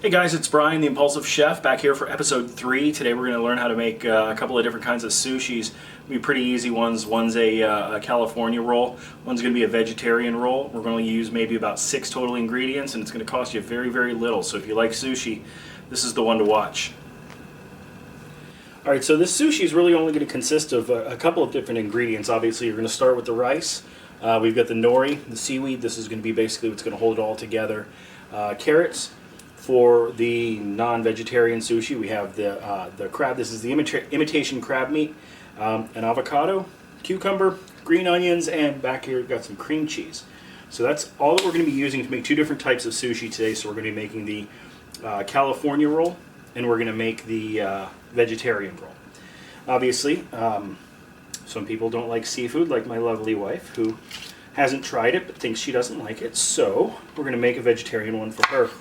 Hey guys, it's Brian, the Impulsive Chef, back here for episode 3. Today we're going to learn how to make a couple of different kinds of sushis. Be pretty easy ones. One's a California roll. One's going to be a vegetarian roll. We're going to use maybe about 6 total ingredients, and it's going to cost you very, very little. So if you like sushi, this is the one to watch. Alright, so this sushi is really only going to consist of a couple of different ingredients. Obviously, you're going to start with the rice. We've got the nori, the seaweed. This is going to be basically what's going to hold it all together. Carrots. For the non-vegetarian sushi, we have the crab. This is the imitation crab meat, an avocado, cucumber, green onions, and back here we've got some cream cheese. So that's all that we're going to be using to make 2 different types of sushi today. So we're going to be making the California roll, and we're going to make the vegetarian roll. Obviously, some people don't like seafood, like my lovely wife, who hasn't tried it but thinks she doesn't like it. So we're going to make a vegetarian one for her.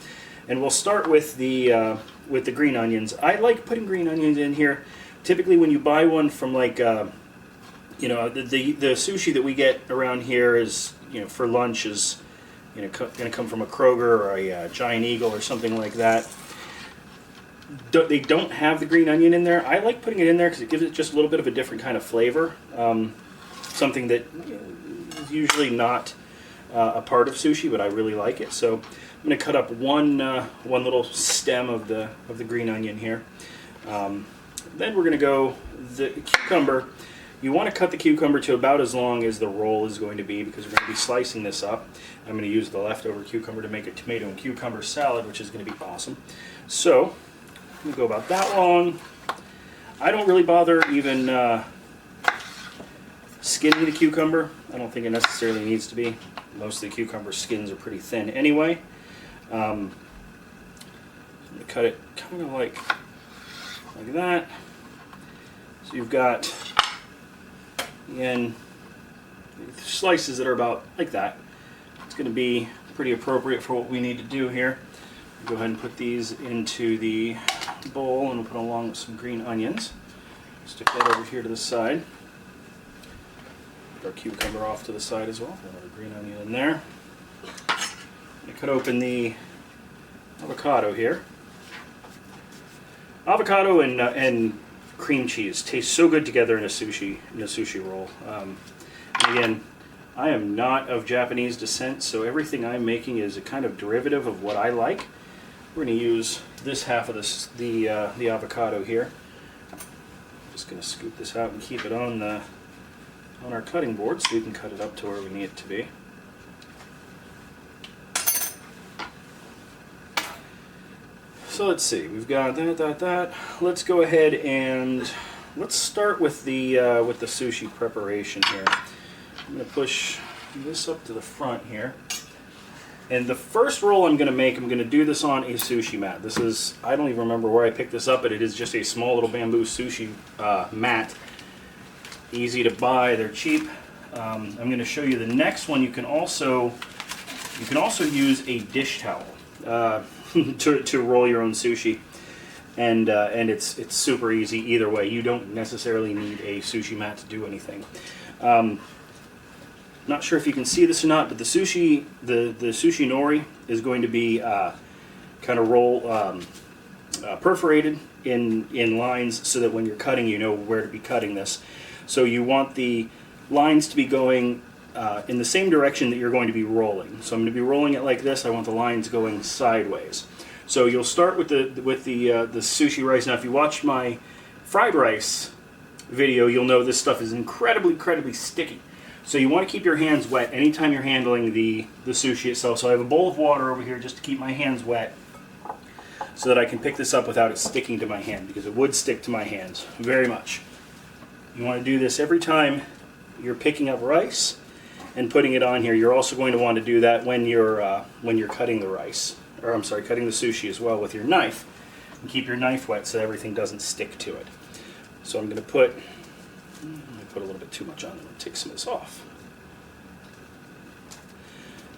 And we'll start with the green onions. I like putting green onions in here. Typically, when you buy one from like, the sushi that we get around here is, for lunch is, going to come from a Kroger or a Giant Eagle or something like that. They don't have the green onion in there. I like putting it in there because it gives it just a little bit of a different kind of flavor. Something that is usually not a part of sushi, but I really like it. So I'm going to cut up one little stem of the green onion here. Then we're going to go the cucumber. You want to cut the cucumber to about as long as the roll is going to be, because we're going to be slicing this up. I'm going to use the leftover cucumber to make a tomato and cucumber salad, which is going to be awesome. So we go about that long. I don't really bother even skinning the cucumber. I don't think it necessarily needs to be. Most of the cucumber skins are pretty thin anyway. I'm going to cut it kind of like that. So you've got, again, slices that are about like that. It's going to be pretty appropriate for what we need to do here. Go ahead and put these into the bowl, and we'll put along with some green onions. Stick that over here to the side. Put our cucumber off to the side as well. Put another green onion in there. I'm going to cut open the avocado here. Avocado and cream cheese taste so good together in a sushi roll. Again, I am not of Japanese descent, so everything I'm making is a kind of derivative of what I like. We're going to use this half of the avocado here. Just going to scoop this out and keep it on our cutting board so we can cut it up to where we need it to be. So let's see, we've got that. Let's go ahead and let's start with the sushi preparation here. I'm going to push this up to the front here. And the first roll I'm going to do this on a sushi mat. This is, I don't even remember where I picked this up, but it is just a small little bamboo sushi mat. Easy to buy, they're cheap. I'm going to show you the next one. You can also use a dish towel to roll your own sushi, and it's super easy either way. You don't necessarily need a sushi mat to do anything. Not sure if you can see this or not, but the sushi nori is going to be kind of perforated in lines, so that when you're cutting, you know where to be cutting this. So you want the lines to be going in the same direction that you're going to be rolling. So I'm going to be rolling it like this. I want the lines going sideways. So you'll start with the sushi rice. Now, if you watch my fried rice video, you'll know this stuff is incredibly sticky. So you want to keep your hands wet anytime you're handling the sushi itself. So I have a bowl of water over here just to keep my hands wet, so that I can pick this up without it sticking to my hand, because it would stick to my hands very much. You want to do this every time you're picking up rice and putting it on here. You're also going to want to do that when you're cutting the rice, or I'm sorry, cutting the sushi as well with your knife. And keep your knife wet so everything doesn't stick to it. So I'm going to put a little bit too much on. I'm going to take some of this off.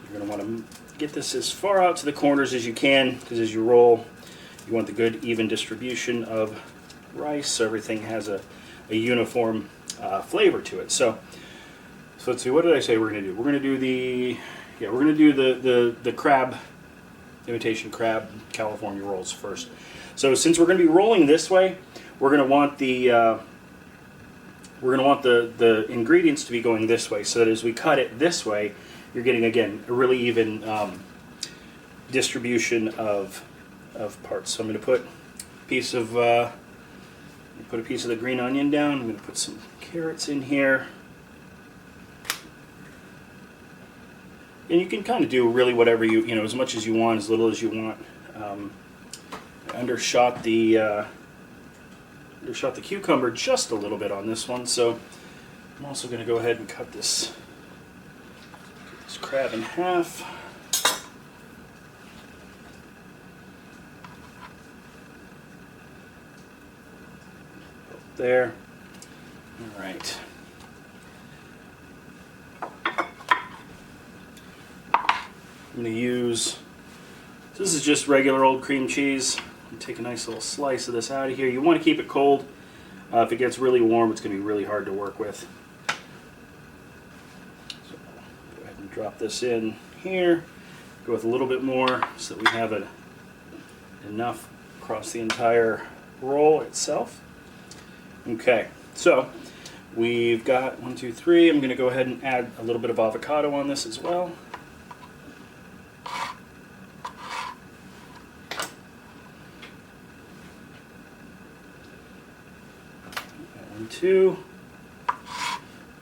You're going to want to get this as far out to the corners as you can, because as you roll, you want the good even distribution of rice, so everything has a uniform flavor to it. So let's see, what did I say we're going to do? We're going to do the crab imitation crab California rolls first. So since we're going to be rolling this way, we're going to want the the ingredients to be going this way, so that as we cut it this way, you're getting, again, a really even distribution of parts. So I'm going to put a piece of the green onion down. I'm going to put some carrots in here. And you can kind of do really whatever you know, as much as you want, as little as you want. I undershot the cucumber just a little bit on this one, so I'm also going to go ahead and cut this crab in half. There. All right. I'm going to use, this is just regular old cream cheese. Take a nice little slice of this out of here. You want to keep it cold. If it gets really warm, it's going to be really hard to work with. So go ahead and drop this in here. Go with a little bit more so that we have enough across the entire roll itself. Okay, so we've got 1, 2, 3. I'm going to go ahead and add a little bit of avocado on this as well. 2.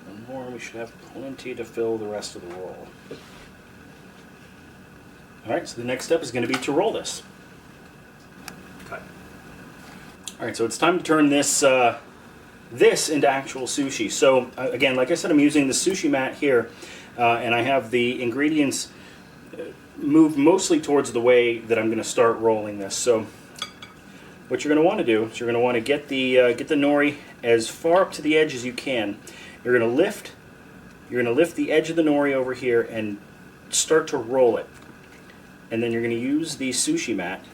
One more, we should have plenty to fill the rest of the roll. Alright, so the next step is going to be to roll this. Cut. Alright, so it's time to turn this into actual sushi. So again, like I said, I'm using the sushi mat here, and I have the ingredients moved mostly towards the way that I'm going to start rolling this. So what you're going to want to do is you're going to want to get the nori as far up to the edge as you can. You're going to lift the edge of the nori over here and start to roll it. And then you're going to use the sushi mat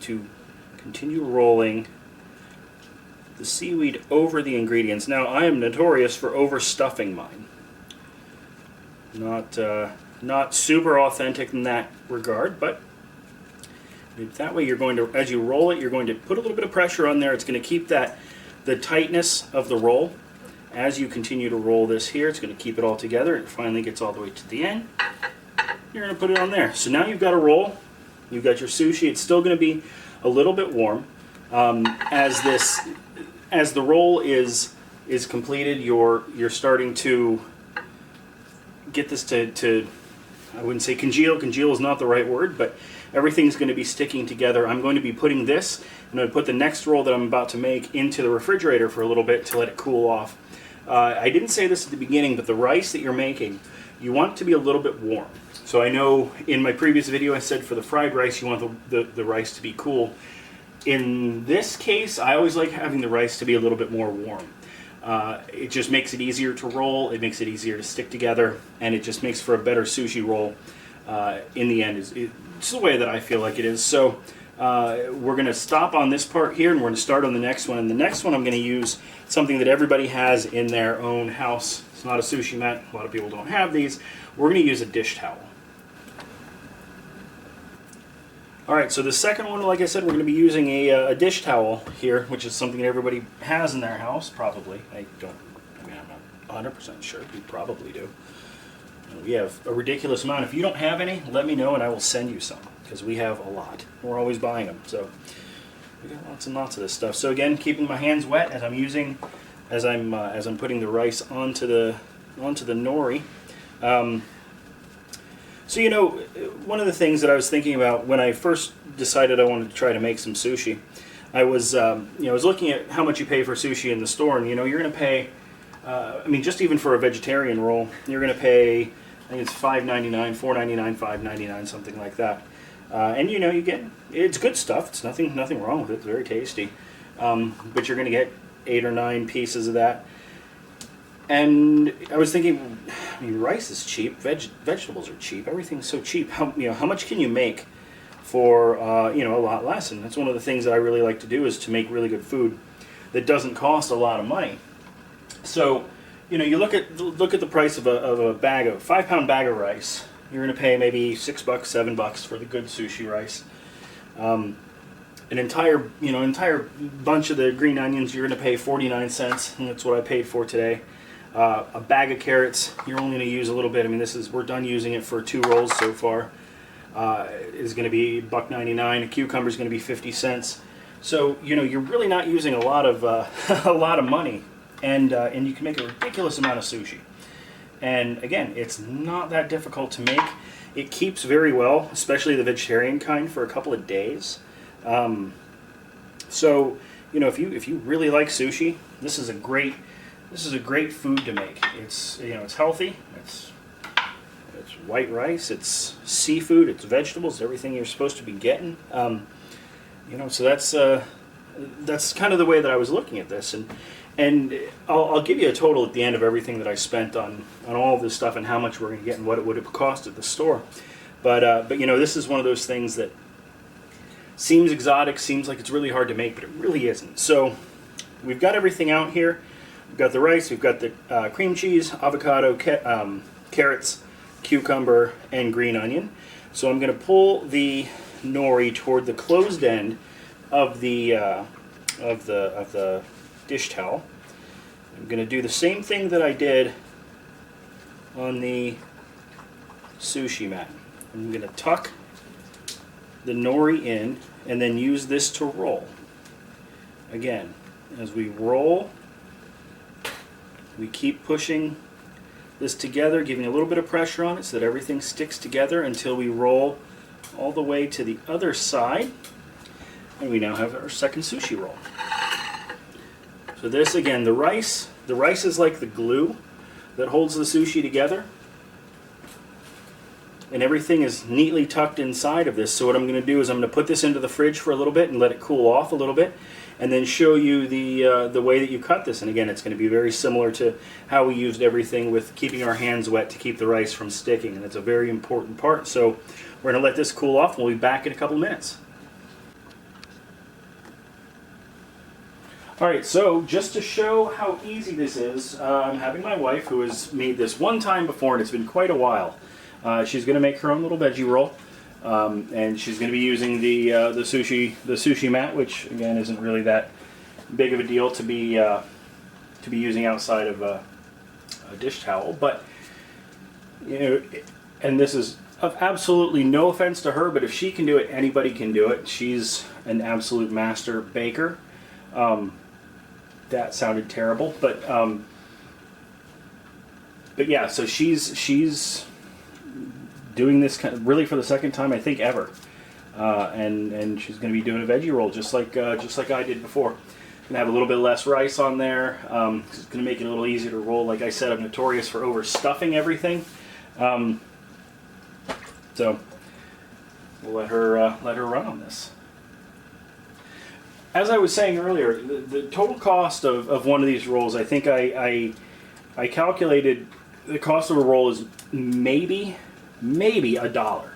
to continue rolling the seaweed over the ingredients. Now, I am notorious for overstuffing mine. Not super authentic in that regard, but that way you're going to, as you roll it, you're going to put a little bit of pressure on there. It's going to keep the tightness of the roll. As you continue to roll this here, it's going to keep it all together. It finally gets all the way to the end. You're going to put it on there. So now you've got a roll. You've got your sushi. It's still going to be a little bit warm. As the roll is completed, you're starting to get this to I wouldn't say congeal. Congeal is not the right word, but everything's going to be sticking together. I'm going to be putting this, I'm going to put the next roll that I'm about to make into the refrigerator for a little bit to let it cool off. I didn't say this at the beginning, but the rice that you're making, you want it to be a little bit warm. So I know in my previous video I said for the fried rice you want the rice to be cool. In this case, I always like having the rice to be a little bit more warm. It just makes it easier to roll, it makes it easier to stick together, and it just makes for a better sushi roll in the end. It's the way that I feel like it is. So we're going to stop on this part here, and we're going to start on the next one. And the next one I'm going to use something that everybody has in their own house. It's not a sushi mat. A lot of people don't have these. We're going to use a dish towel. Alright, so the second one, like I said, we're going to be using a dish towel here, which is something that everybody has in their house, probably. I'm not 100% sure. We probably do. We have a ridiculous amount. If you don't have any, let me know and I will send you some, because we have a lot. We're always buying them, so we got lots and lots of this stuff. So again, keeping my hands wet as I'm putting the rice onto the nori. So you know, one of the things that I was thinking about when I first decided I wanted to try to make some sushi, I was looking at how much you pay for sushi in the store, and you're going to pay. Just even for a vegetarian roll, you're going to pay, I think it's $5.99, $4.99, $5.99, something like that. And you get, it's good stuff. It's nothing wrong with it. It's very tasty. But you're going to get 8 or 9 pieces of that. And I was thinking, rice is cheap. Vegetables are cheap. Everything's so cheap. How much can you make for a lot less? And that's one of the things that I really like to do, is to make really good food that doesn't cost a lot of money. So, you look at the price of a 5-pound bag of rice. you're going to pay maybe $6, $7 for the good sushi rice. An entire bunch of the green onions, you're going to pay 49 cents, and that's what I paid for today. A bag of carrots, you're only going to use a little bit. I mean, we're done using it for 2 rolls so far. Is going to be $1.99. A cucumber is going to be 50 cents. So you're really not using a lot of a lot of money, and you can make a ridiculous amount of sushi. And again, it's not that difficult to make. It keeps very well, especially the vegetarian kind, for a couple of days. So if you really like sushi, this is a great food to make. It's it's healthy. It's white rice. It's seafood. It's vegetables. Everything you're supposed to be getting. So that's kind of the way that I was looking at this, and I'll give you a total at the end of everything that I spent on all of this stuff and how much we're going to get and what it would have cost at the store. But this is one of those things that seems exotic, seems like it's really hard to make, but it really isn't. So we've got everything out here. We've got the rice, we've got the cream cheese, avocado, carrots, cucumber, and green onion. So I'm going to pull the nori toward the closed end of the dish towel. I'm going to do the same thing that I did on the sushi mat. I'm going to tuck the nori in and then use this to roll. Again, as we roll, we keep pushing this together, giving a little bit of pressure on it so that everything sticks together until we roll all the way to the other side. And we now have our second sushi roll. So this, again, the rice is like the glue that holds the sushi together. And everything is neatly tucked inside of this. So what I'm going to do is I'm going to put this into the fridge for a little bit and let it cool off a little bit, and then show you the way that you cut this. And again, it's going to be very similar to how we used everything with keeping our hands wet to keep the rice from sticking, and it's a very important part. So we're going to let this cool off, and we'll be back in a couple minutes. Alright, so just to show how easy this is, I'm having my wife, who has made this one time before, and it's been quite a while. She's going to make her own little veggie roll, and she's going to be using the sushi mat, which again isn't really that big of a deal to be using outside of a dish towel. But and this is of absolutely no offense to her, but if she can do it, anybody can do it. She's an absolute master baker. That sounded terrible, but yeah. So she's doing this really for the second time, I think, ever, and she's going to be doing a veggie roll just like I did before. Gonna have a little bit less rice on there. It's going to make it a little easier to roll. Like I said, I'm notorious for overstuffing everything, so we'll let her run on this. As I was saying earlier, the total cost of one of these rolls, I think I calculated the cost of a roll is maybe $1,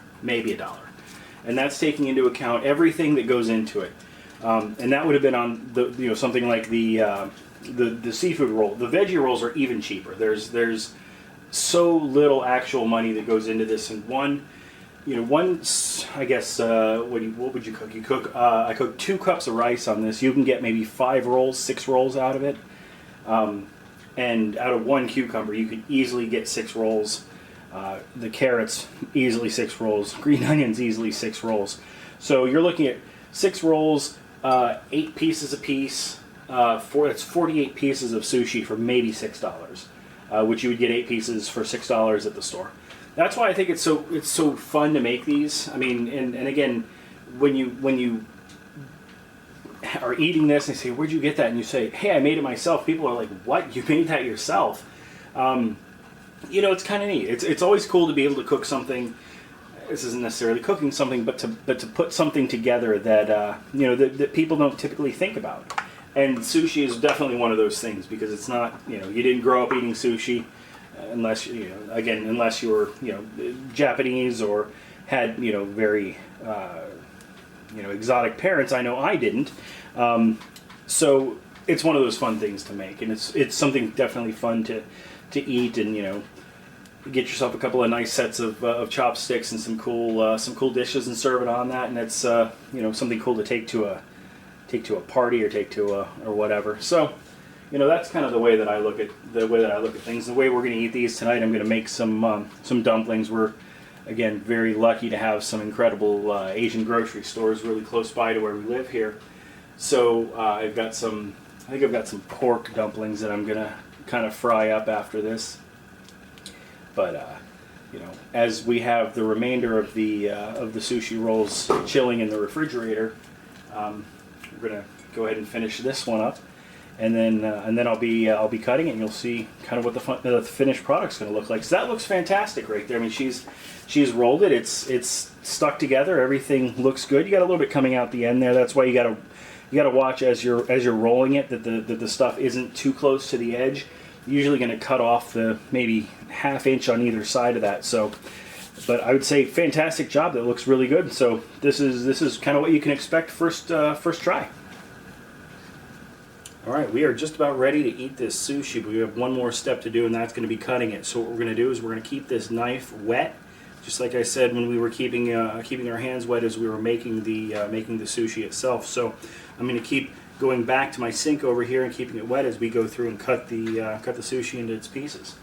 and that's taking into account everything that goes into it, and that would have been on the something like the seafood roll. The veggie rolls are even cheaper. There's so little actual money that goes into this, and one, I guess, what would you cook? You cook. I cook 2 cups of rice on this. You can get maybe 5 rolls, 6 rolls out of it, and out of 1 cucumber, you could easily get 6 rolls. The carrots, easily 6 rolls. Green onions, easily 6 rolls. So you're looking at 6 rolls, 8 pieces a piece. That's 48 pieces of sushi for maybe $6, which you would get 8 pieces for $6 at the store. That's why I think it's so fun to make these. I mean, and again, when you are eating this and they say, "Where'd you get that?" and you say, "Hey, I made it myself," people are like, "What? You made that yourself?" It's kind of neat. It's always cool to be able to cook something. This isn't necessarily cooking something, but to put something together that that people don't typically think about. And sushi is definitely one of those things, because it's not, you didn't grow up eating sushi. Unless unless you were Japanese or had very exotic parents. I know I didn't. So it's one of those fun things to make, and it's something definitely fun to eat, and get yourself a couple of nice sets of chopsticks and some cool dishes and serve it on that, and it's you know, something cool to take to a party or take to or whatever. So, you know, that's kind of the way that I look at things. The way we're going to eat these tonight, I'm going to make some dumplings. We're, again, very lucky to have some incredible Asian grocery stores really close by to where we live here. So I think I've got some pork dumplings that I'm going to kind of fry up after this. But you know, as we have the remainder of the sushi rolls chilling in the refrigerator, we're going to go ahead and finish this one up. And then I'll be cutting it, and you'll see kind of what the finished product's going to look like. So that looks fantastic right there. I mean, she's rolled it. It's stuck together. Everything looks good. You got a little bit coming out the end there. That's why you got to watch as you're rolling it that the stuff isn't too close to the edge. You're usually going to cut off the maybe ½ inch on either side of that. So, but I would say fantastic job. That looks really good. So this is kind of what you can expect first try. Alright, we are just about ready to eat this sushi, but we have one more step to do, and that's going to be cutting it. So what we're going to do is we're going to keep this knife wet, just like I said when we were keeping our hands wet as we were making the sushi itself. So I'm going to keep going back to my sink over here and keeping it wet as we go through and cut the sushi into its pieces.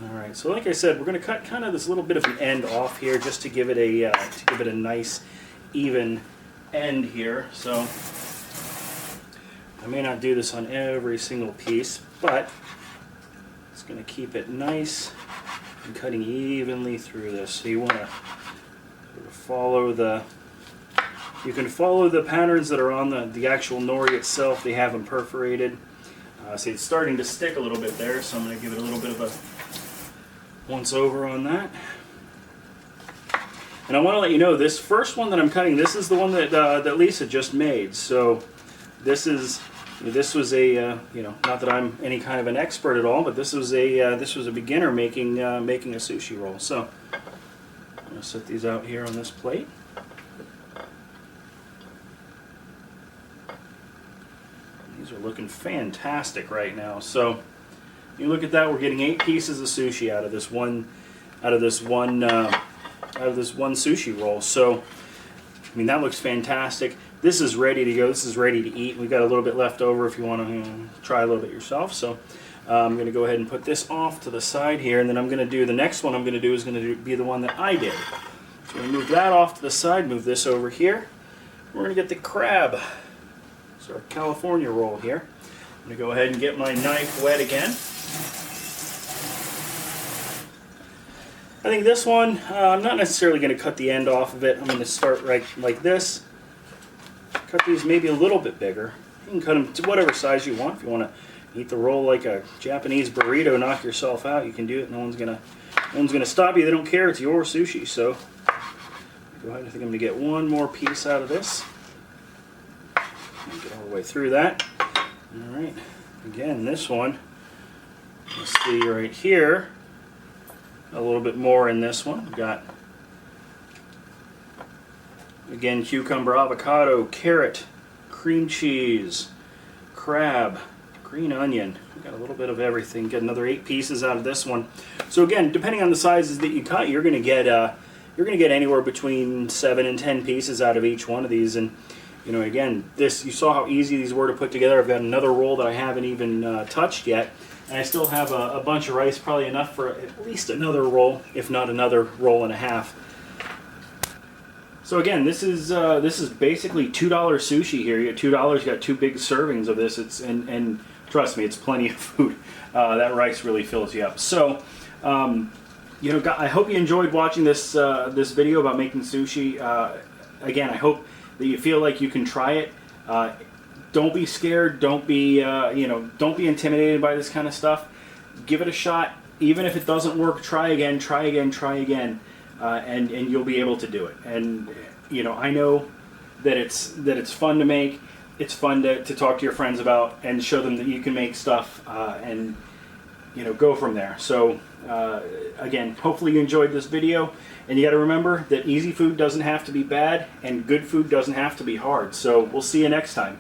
Alright, so like I said, we're going to cut kind of this little bit of an end off here just to give it a nice even end here. So I may not do this on every single piece, but it's going to keep it nice and cutting evenly through this. So you want to follow you can follow the patterns that are on the actual nori itself. They have them perforated. See, it's starting to stick a little bit there, so I'm going to give it a little bit of a once over on that. And I want to let you know, this first one that I'm cutting, this is the one that Lisa just made. So this was a you know, not that I'm any kind of an expert at all, but this was a beginner making a sushi roll. So I'm going to set these out here on this plate. These are looking fantastic right now. So you look at that, we're getting 8 pieces of sushi out of this one sushi roll. So I mean, that looks fantastic. This is ready to go. This is ready to eat. We've got a little bit left over if you want to try a little bit yourself. So I'm going to go ahead and put this off to the side here, and then I'm going to do the next one. I'm going to do is going to be the one that I did. So we're going to move that off to the side. Move this over here. We're going to get the crab. So our California roll here. I'm going to go ahead and get my knife wet again. I think this one, I'm not necessarily going to cut the end off of it. I'm going to start right like this. Cut these maybe a little bit bigger. You can cut them to whatever size you want. If you want to eat the roll like a Japanese burrito, knock yourself out, you can do it. No one's gonna stop you. They don't care. It's your sushi. So go ahead. I think I'm going to get one more piece out of this. Get all the way through that. All right. Again, this one. Let's see right here. A little bit more in this one. We've got, again, cucumber, avocado, carrot, cream cheese, crab, green onion. We've got a little bit of everything. Get another 8 pieces out of this one. So again, depending on the sizes that you cut, you're going to get anywhere between 7 and 10 pieces out of each one of these. And you know, again, you saw how easy these were to put together. I've got another roll that I haven't even touched yet. And I still have a bunch of rice, probably enough for at least another roll, if not another roll and a half. So again, this is basically $2 sushi here. You get $2, you got 2 big servings of this. And trust me, it's plenty of food. That rice really fills you up. So, you know, I hope you enjoyed watching this video about making sushi. Again, I hope that you feel like you can try it. Don't be scared. Don't be don't be intimidated by this kind of stuff. Give it a shot. Even if it doesn't work, try again, and you'll be able to do it. And you know, I know that it's fun to make. It's fun to talk to your friends about and show them that you can make stuff and you know, go from there. So again, hopefully you enjoyed this video. And you got to remember that easy food doesn't have to be bad, and good food doesn't have to be hard. So we'll see you next time.